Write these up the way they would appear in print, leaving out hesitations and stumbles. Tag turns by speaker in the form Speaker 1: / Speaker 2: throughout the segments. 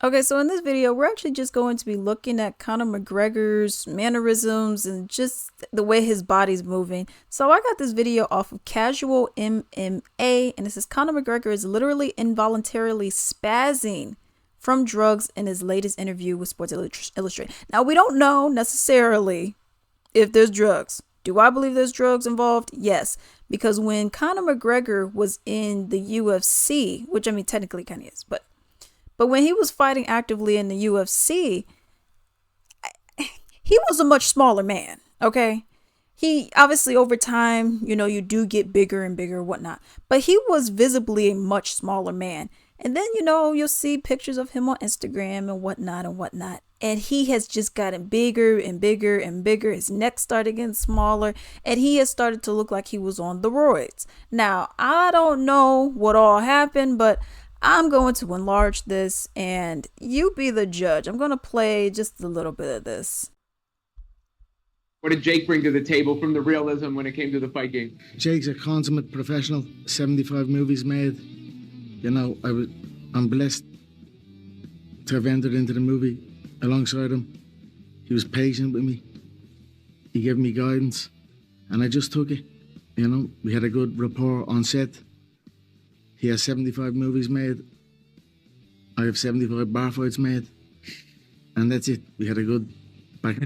Speaker 1: Okay, so in this video, we're actually just going to be looking at Conor McGregor's mannerisms and just the way his body's moving. So I got this video off of Casual MMA, and it says Conor McGregor is literally involuntarily spazzing from drugs in his latest interview with Sports Illustrated. Now, we don't know necessarily if there's drugs. Do I believe there's drugs involved? Yes, because when Conor McGregor was in the UFC, which I mean technically kind of is, but when he was fighting actively in the UFC, he was a much smaller man, okay? He obviously over time, you do get bigger and bigger, whatnot. But he was visibly a much smaller man. And then, you'll see pictures of him on Instagram and whatnot. And he has just gotten bigger and bigger and bigger. His neck started getting smaller. And he has started to look like he was on the roids. Now, I don't know what all happened, but I'm going to enlarge this and you be the judge. I'm going to play just a little bit of this.
Speaker 2: What did Jake bring to the table from the realism when it came to the fight game?
Speaker 3: Jake's a consummate professional, 75 movies made. I'm blessed to have entered into the movie alongside him. He was patient with me. He gave me guidance and I just took it. We had a good rapport on set. He has 75 movies made. I have 75 bar fights made. And that's it. We had a good back.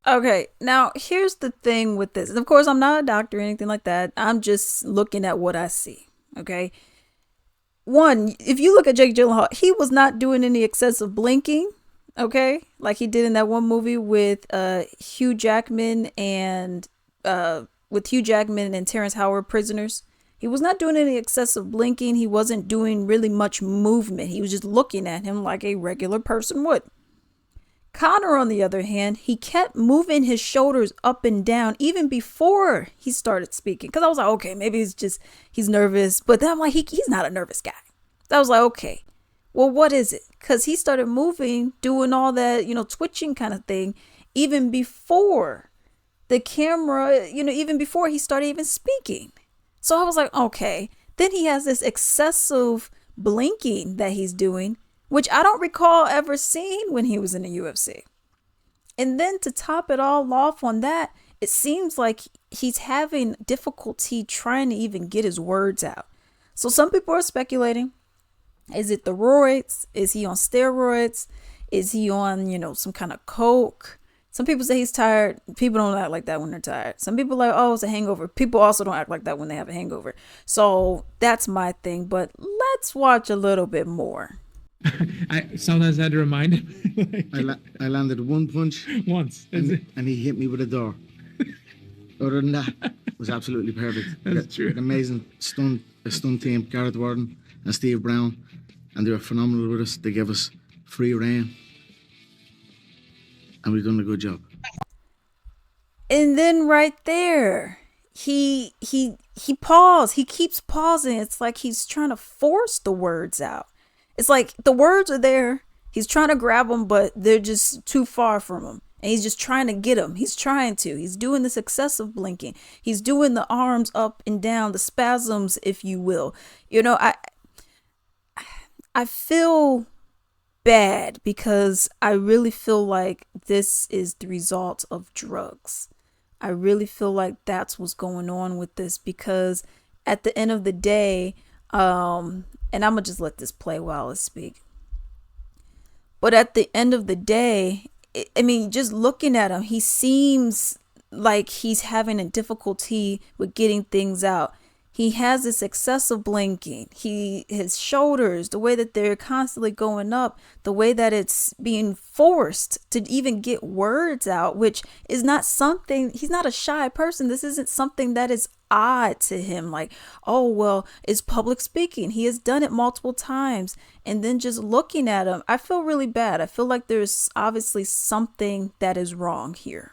Speaker 1: Okay, now here's the thing with this. And of course, I'm not a doctor or anything like that. I'm just looking at what I see. Okay. One, if you look at Jake Gyllenhaal, he was not doing any excessive blinking. Okay. Like he did in that one movie with Hugh Jackman and Terrence Howard, Prisoners. He was not doing any excessive blinking. He wasn't doing really much movement. He was just looking at him like a regular person would. Conor, on the other hand, he kept moving his shoulders up and down even before he started speaking. Because I was like, okay, maybe he's nervous. But then I'm like, he's not a nervous guy. So I was like, okay, well, what is it? Because he started moving, doing all that, twitching kind of thing, even before the camera, even before he started even speaking. So I was like, okay. Then he has this excessive blinking that he's doing, which I don't recall ever seeing when he was in the UFC. And then to top it all off on that, it seems like he's having difficulty trying to even get his words out. So some people are speculating, is it the roids? Is he on steroids? Is he on, some kind of coke? Some people say he's tired. People don't act like that when they're tired. Some people are like, oh, it's a hangover. People also don't act like that when they have a hangover. So that's my thing. But let's watch a little bit more.
Speaker 4: I sometimes had to remind him.
Speaker 3: I landed one punch
Speaker 4: once,
Speaker 3: and he hit me with a door. Other than that, it was absolutely perfect.
Speaker 4: That's true.
Speaker 3: An amazing stunt team, Gareth Warden and Steve Brown, and they were phenomenal with us. They gave us free rein. And we've done a good job.
Speaker 1: And then right there, he paused. He keeps pausing. It's like he's trying to force the words out. It's like the words are there. He's trying to grab them, but they're just too far from him. And he's just trying to get them. He's doing this excessive blinking. He's doing the arms up and down, the spasms, if you will. I feel bad because I really feel like this is the result of drugs. I really feel like that's what's going on with this, because at the end of the day, and I'm gonna just let this play while I speak. But at the end of the day, just looking at him, he seems like he's having a difficulty with getting things out. He has this excessive blinking. His shoulders, the way that they're constantly going up, the way that it's being forced to even get words out, which is not something, he's not a shy person. This isn't something that is odd to him. Like, oh, well, it's public speaking. He has done it multiple times. And then just looking at him, I feel really bad. I feel like there's obviously something that is wrong here.